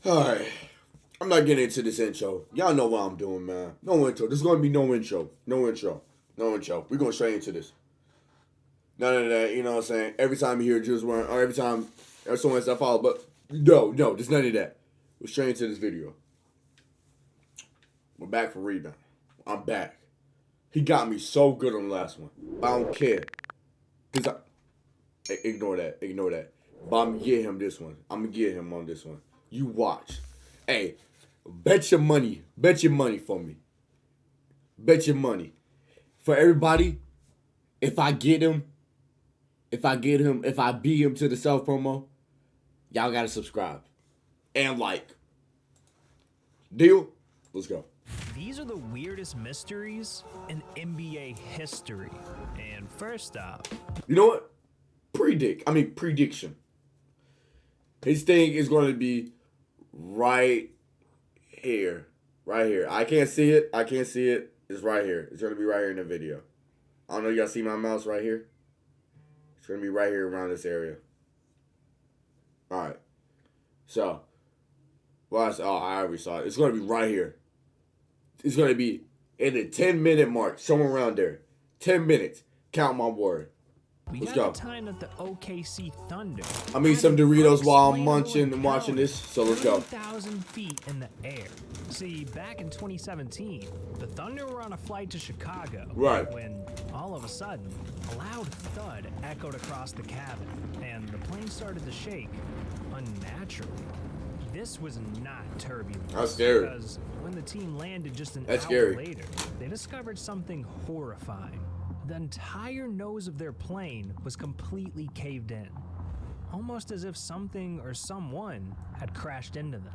Alright. I'm not getting into this intro. Y'all know what I'm doing, man. No intro. There's gonna be no intro. No intro. No intro. We're going straight into this. None of that, you know what I'm saying? Every time you hear Juice WRLD, or every time there's someone else I follow, but no, there's none of that. We're straight into this video. We're back for Rebound. I'm back. He got me so good on the last one. But I don't care. Cause ignore that. But I'm gonna get him this one. I'm gonna get him on this one. You watch. Hey, bet your money for me. Bet your money. For everybody, if I beat him to the self promo, y'all gotta subscribe. And like. Deal? Let's go. These are the weirdest mysteries in NBA history. And first off, you know what? Prediction. His thing is going to be right here. Right here. I can't see it. It's right here. It's going to be right here in the video. I don't know if y'all see my mouse right here. It's going to be right here around this area. Alright. So. I already saw it. It's going to be right here. It's going to be in the 10-minute mark. Somewhere around there. 10 minutes. Count my word. Let's go. The time that the OKC Thunder. I'm eating some Doritos while I'm munching and watching this, so let's go. 3,000 feet in the air. See, back in 2017, the Thunder were on a flight to Chicago. Right. When, all of a sudden, a loud thud echoed across the cabin, and the plane started to shake unnaturally. This was not turbulence. That's scary. Because when the team landed just an hour later, they discovered something horrifying. The entire nose of their plane was completely caved in, almost as if something or someone had crashed into them.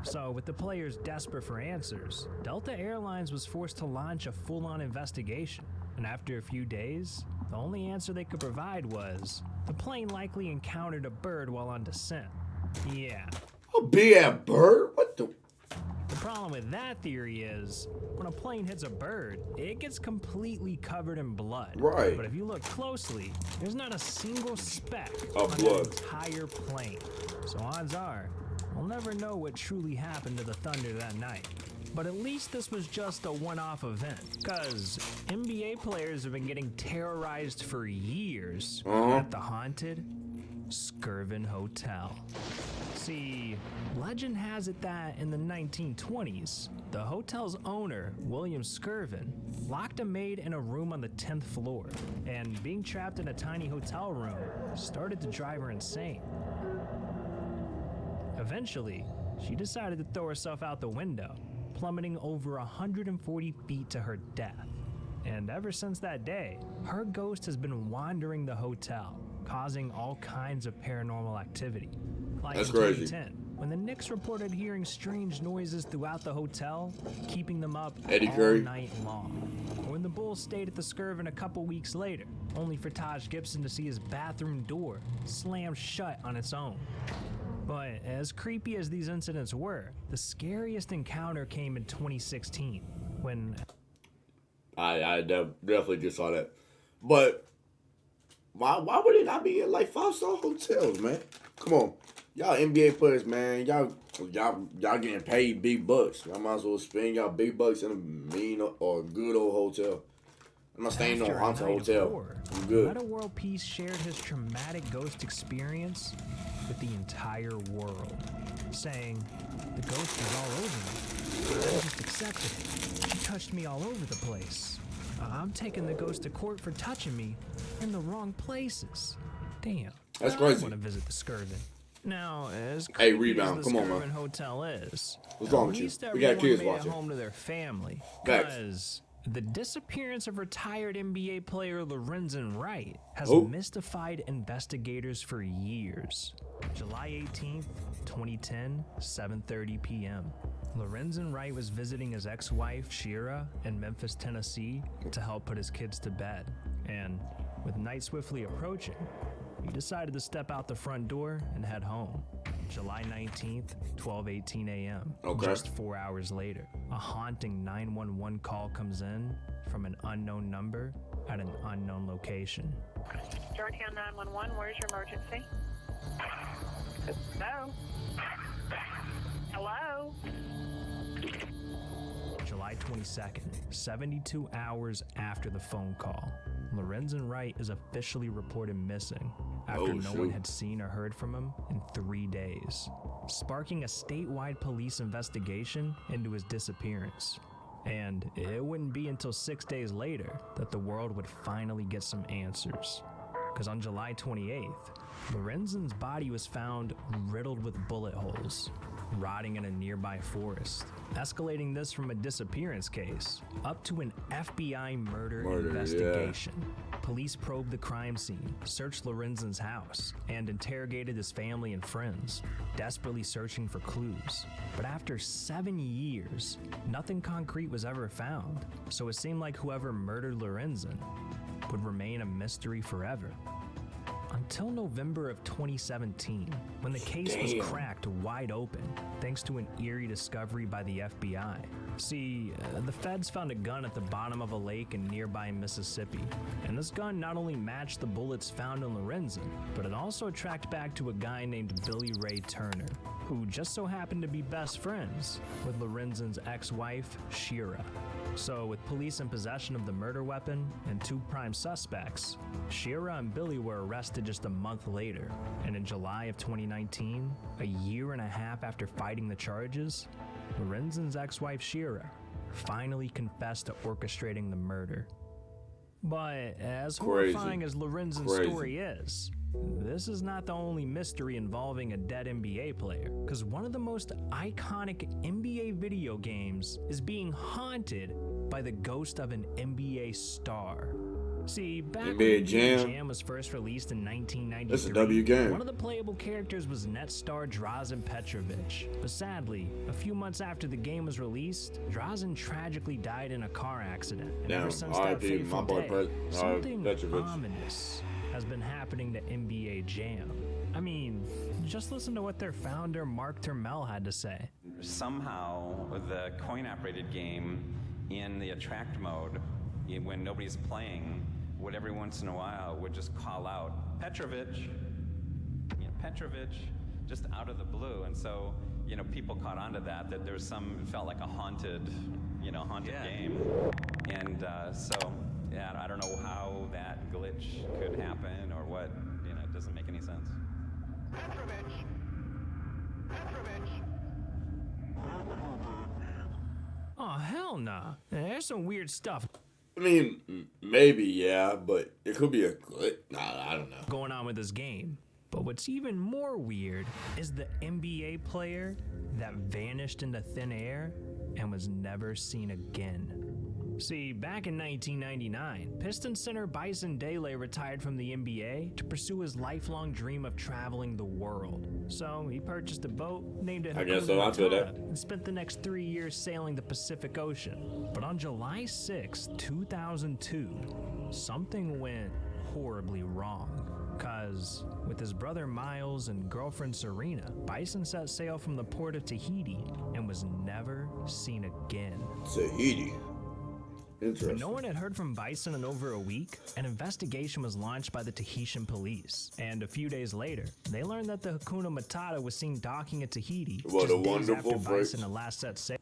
So, with the players desperate for answers, Delta Airlines was forced to launch a full-on investigation. And after a few days, the only answer they could provide was the plane likely encountered a bird while on descent. Yeah. A big bird? What the? The problem with that theory is, when a plane hits a bird, it gets completely covered in blood. Right. But if you look closely, there's not a single speck of on blood. the entire plane. So odds are, we'll never know what truly happened to the Thunder that night. But at least this was just a one-off event, because NBA players have been getting terrorized for years at the haunted Skirvin Hotel. See, legend has it that in the 1920s, the hotel's owner, William Skirvin, locked a maid in a room on the 10th floor, and being trapped in a tiny hotel room started to drive her insane. Eventually, she decided to throw herself out the window, plummeting over 140 feet to her death. And ever since that day, her ghost has been wandering the hotel, causing all kinds of paranormal activity. Like That's in crazy. 2010, when the Knicks reported hearing strange noises throughout the hotel, keeping them up Eddie all Curry. night long. Or when the Bulls stayed at the Skirvin a couple weeks later, only for Taj Gibson to see his bathroom door slam shut on its own. But as creepy as these incidents were, the scariest encounter came in 2016, when... I definitely just saw that. But why would it not be in like 5-star hotels, man? Come on. Y'all NBA players, man, y'all getting paid big bucks. Y'all might as well spend y'all big bucks in a mean or good old hotel. I'm not staying in no haunted hotel. I'm good. Metta World Peace shared his traumatic ghost experience with the entire world, saying, "The ghost was all over me. I just accepted it. She touched me all over the place. I'm taking the ghost to court for touching me in the wrong places. Damn. That's I crazy. want to visit the Skirvin." Now, as Hey, creepy Rebound, as the come on, Skirvin man. Hotel is, What's wrong at with you? least We got everyone kids made watching. it home to their family. Facts. Because the disappearance of retired NBA player Lorenzo Wright has Oh. mystified investigators for years. July 18th, 2010, 7:30 p.m. Lorenzo Wright was visiting his ex-wife, Shira, in Memphis, Tennessee, to help put his kids to bed. And with night swiftly approaching, he decided to step out the front door and head home. July 19th, 12:18 a.m. Okay. Just 4 hours later, a haunting 911 call comes in from an unknown number at an unknown location. Georgetown 911, where's your emergency? Hello? go. July 22nd, 72 hours after the phone call, Lorenzo Wright is officially reported missing after no one had seen or heard from him in 3 days, sparking a statewide police investigation into his disappearance. And it wouldn't be until 6 days later that the world would finally get some answers. Because on July 28th, Lorenzo's body was found riddled with bullet holes, rotting in a nearby forest, escalating this from a disappearance case up to an FBI murder investigation. Yeah. Police probed the crime scene, searched Lorenzo's house, and interrogated his family and friends, desperately searching for clues. But after 7 years, nothing concrete was ever found, so it seemed like whoever murdered Lorenzo would remain a mystery forever. Until November of 2017, when the case was cracked wide open thanks to an eerie discovery by the FBI. See, the feds found a gun at the bottom of a lake in nearby Mississippi, and this gun not only matched the bullets found in Lorenzo, but it also tracked back to a guy named Billy Ray Turner, who just so happened to be best friends with Lorenzo's ex-wife, Shira. So, with police in possession of the murder weapon and 2 prime suspects, Shira and Billy were arrested just a month later, and in July of 2019, a year and a half after fighting the charges, Lorenzo's ex-wife Shira finally confessed to orchestrating the murder. But as horrifying as Lorenzo's story is, this is not the only mystery involving a dead NBA player, because one of the most iconic NBA video games is being haunted by the ghost of an NBA star. See, back when NBA Jam was first released in 1993, that's a W game. One of the playable characters was net star Drazen Petrovic. But sadly, a few months after the game was released, Drazen tragically died in a car accident. And ever since that fateful day, something ominous has been happening to NBA Jam. I mean, just listen to what their founder, Mark Turmel, had to say. Somehow, the coin-operated game in the attract mode, when nobody's playing, would every once in a while would just call out Petrovic, Petrovic, just out of the blue. And so, people caught on to that there was it felt like a haunted game. And yeah, I don't know how that glitch could happen or what, it doesn't make any sense. Petrovic. Oh, hell nah. There's some weird stuff. I mean, maybe, yeah, but it could be a glitch. Nah, I don't know. Going on with this game. But what's even more weird is the NBA player that vanished into thin air and was never seen again. See, back in 1999, Pistons center Bison Dele retired from the NBA to pursue his lifelong dream of traveling the world. So he purchased a boat, named it Hakuna Matata, and spent the next 3 years sailing the Pacific Ocean. But on July 6, 2002, something went horribly wrong. Cause with his brother Miles and girlfriend Serena, Bison set sail from the port of Tahiti and was never seen again. Tahiti. When no one had heard from Bison in over a week, an investigation was launched by the Tahitian police. And a few days later, they learned that the Hakuna Matata was seen docking at Tahiti what just a days wonderful after Bison had last set sail.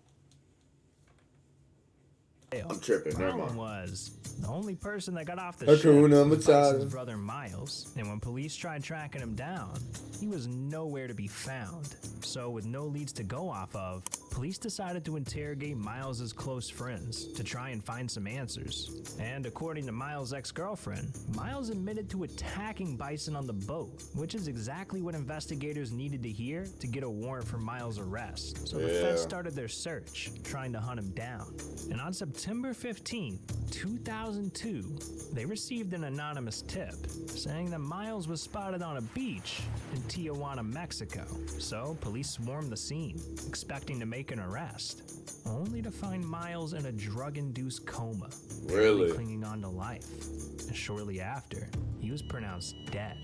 I'm tripping. The problem was, the only person that got off the ship was Bison's brother Miles, and when police tried tracking him down, he was nowhere to be found. So with no leads to go off of, police decided to interrogate Miles' close friends to try and find some answers. And according to Miles' ex-girlfriend, Miles admitted to attacking Bison on the boat, which is exactly what investigators needed to hear to get a warrant for Miles' arrest. So the feds started their search, trying to hunt him down. And on September 15, 2002, they received an anonymous tip saying that Miles was spotted on a beach in Tijuana, Mexico. So police swarmed the scene, expecting to make an arrest, only to find Miles in a drug-induced coma, barely clinging on to life. And shortly after, he was pronounced dead.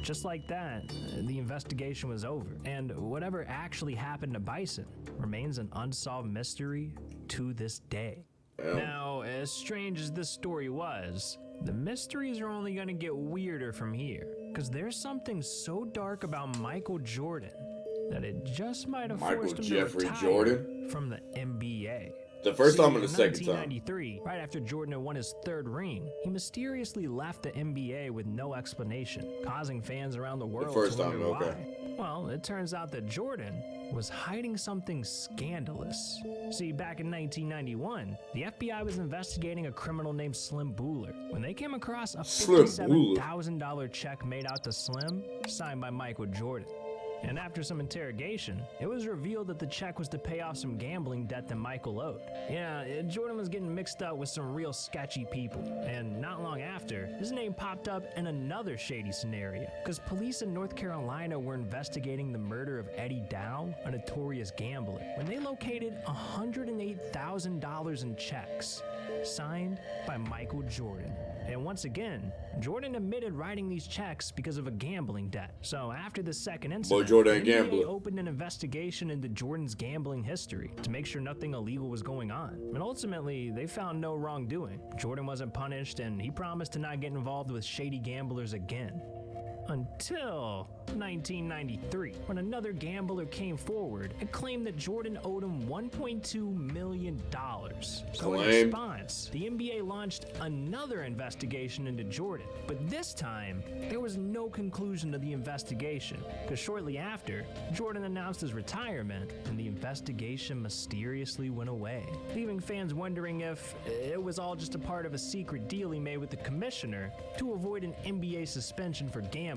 Just like that, the investigation was over, and whatever actually happened to Bison remains an unsolved mystery to this day. Now, as strange as this story was, the mysteries are only going to get weirder from here, because there's something so dark about Michael Jordan that it just might have Michael forced him Jeffrey to retire Jordan? from the NBA. The first time See, and the second time. 1993, right after Jordan had won his third ring, he mysteriously left the NBA with no explanation, causing fans around the world first to time, wonder okay. why. Well, it turns out that Jordan was hiding something scandalous. See, back in 1991, the FBI was investigating a criminal named Slim Buller when they came across a Slim Buller. $57,000 check made out to Slim, signed by Michael Jordan. And after some interrogation, it was revealed that the check was to pay off some gambling debt that Michael owed. Yeah, Jordan was getting mixed up with some real sketchy people. And not long after, his name popped up in another shady scenario. Because police in North Carolina were investigating the murder of Eddie Dow, a notorious gambler, when they located $108,000 in checks, signed by Michael Jordan. And once again, Jordan admitted writing these checks because of a gambling debt. So after the second incident, Jordan the NBA gambler. opened an investigation into Jordan's gambling history to make sure nothing illegal was going on. And ultimately, they found no wrongdoing. Jordan wasn't punished, and he promised to not get involved with shady gamblers again. Until 1993, when another gambler came forward and claimed that Jordan owed him $1.2 million. So in Claim. response, the NBA launched another investigation into Jordan. But this time, there was no conclusion to the investigation, because shortly after, Jordan announced his retirement, and the investigation mysteriously went away, leaving fans wondering if it was all just a part of a secret deal he made with the commissioner to avoid an NBA suspension for gambling.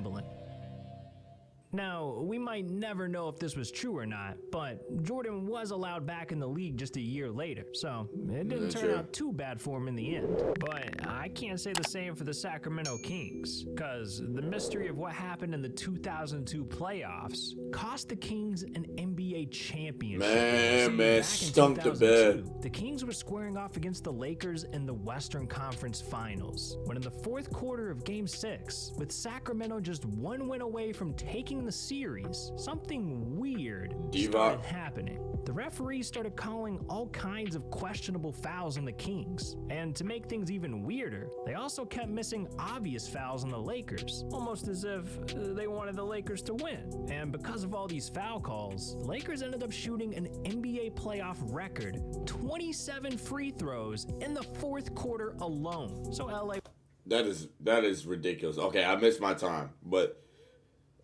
Now, we might never know if this was true or not, but Jordan was allowed back in the league just a year later, so it didn't turn out too bad for him in the end. But I can't say the same for the Sacramento Kings, because the mystery of what happened in the 2002 playoffs cost the Kings an NBA championship. See, Man, back in stunk to 2002, bed. the Kings were squaring off against the Lakers in the Western Conference Finals, when in the fourth quarter of Game 6, with Sacramento just one win away from taking the series, something weird started happening. The referees started calling all kinds of questionable fouls on the Kings. And to make things even weirder, they also kept missing obvious fouls on the Lakers, almost as if they wanted the Lakers to win. And because of all these foul calls, the Lakers ended up shooting an NBA playoff record 27 free throws in the fourth quarter alone. So LA... That is ridiculous. Okay, I missed my time, but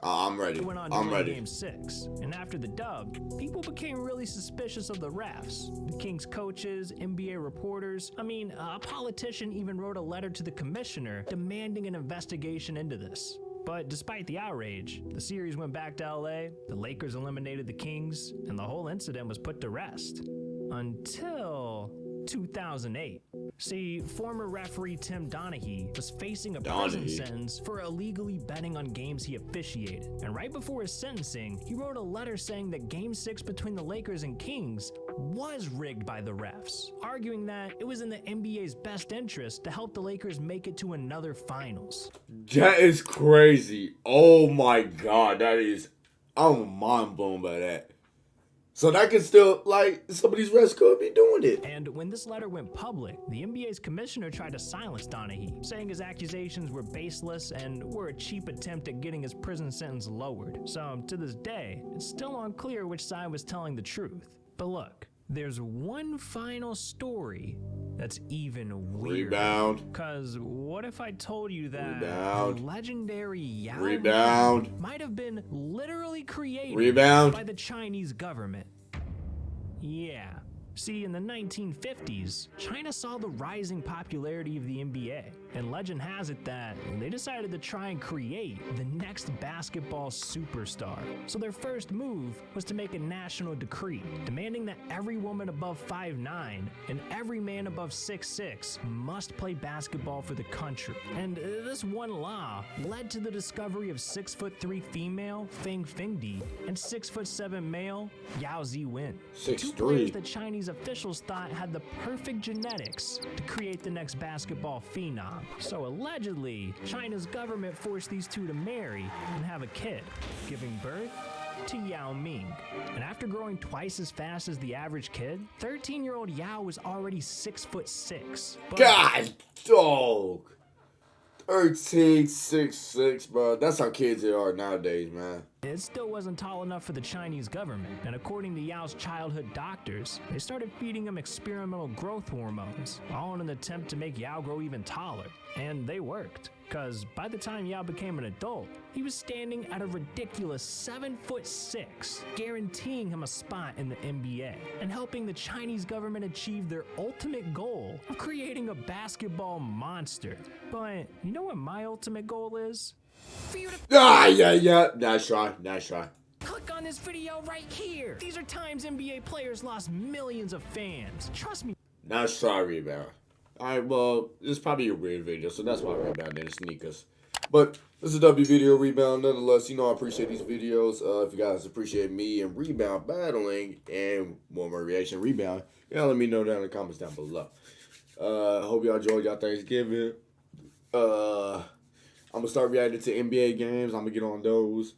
I'm ready. Went on I'm to win ready. Game 6, and after the dub, people became really suspicious of the refs. The Kings coaches, NBA reporters, a politician even wrote a letter to the commissioner demanding an investigation into this. But despite the outrage, the series went back to LA, the Lakers eliminated the Kings, and the whole incident was put to rest. Until 2008. See, former referee Tim Donaghy was facing a prison sentence for illegally betting on games he officiated. And right before his sentencing, he wrote a letter saying that Game 6 between the Lakers and Kings was rigged by the refs, arguing that it was in the NBA's best interest to help the Lakers make it to another finals. That is crazy. Oh my God, I'm mind blown by that. So that could still, some of these refs could be doing it. And when this letter went public, the NBA's commissioner tried to silence Donaghy, saying his accusations were baseless and were a cheap attempt at getting his prison sentence lowered. So to this day, it's still unclear which side was telling the truth. But look, there's one final story that's even weirder. Rebound. Cause what if I told you that Rebound. the legendary Yao Rebound. Ming might have been literally created Rebound. by the Chinese government? Yeah. See, in the 1950s, China saw the rising popularity of the NBA, and legend has it that they decided to try and create the next basketball superstar. So their first move was to make a national decree demanding that every woman above 5'9" and every man above 6'6" must play basketball for the country. And this one law led to the discovery of 6'3" female Feng Fengdi and 6'7" male Yao Ziwen. 6'3". Two players that Chinese officials thought had the perfect genetics to create the next basketball phenom. So allegedly, China's government forced these two to marry and have a kid, giving birth to Yao Ming. And after growing twice as fast as the average kid, 13-year-old Yao was already 6'6". God, dog. 13, 6'6", bro. That's how kids are nowadays, man. It still wasn't tall enough for the Chinese government, and according to Yao's childhood doctors, they started feeding him experimental growth hormones, all in an attempt to make Yao grow even taller. And they worked, because by the time Yao became an adult, he was standing at a ridiculous 7'6", guaranteeing him a spot in the NBA, and helping the Chinese government achieve their ultimate goal of creating a basketball monster. But you know what my ultimate goal is? For you to yeah. Nice try. click on this video right here. These are times NBA players lost millions of fans. Trust me. Nice try, Rebound. Alright, well, this is probably a weird video, so that's why Rebound didn't sneak us. But this is a W video, Rebound. Nonetheless, you know I appreciate these videos. If you guys appreciate me and Rebound battling and more reaction Rebound, let me know down in the comments down below. Hope y'all enjoyed y'all Thanksgiving. I'm going to start reacting to NBA games. I'm going to get on those.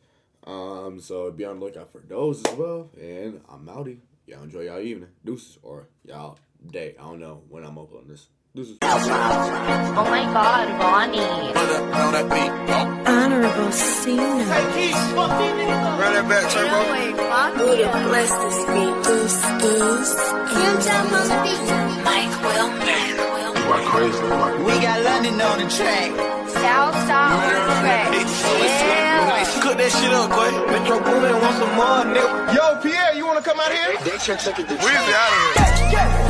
So be on the lookout for those as well. And I'm outie. Y'all enjoy y'all evening. Deuces. Or y'all day. I don't know when I'm uploading this. Deuces. Oh my god, Ronnie. Honorable Cena. Run that back, Turbo. Buddha bless this beat. Deuce. Mike Wilmer. We got London on the track. Southside on the track. Yeah. Cook that shit up, boy. Metro Boomin want some more, nigga. Yo, Pierre, you wanna come out here? Weezy out of here.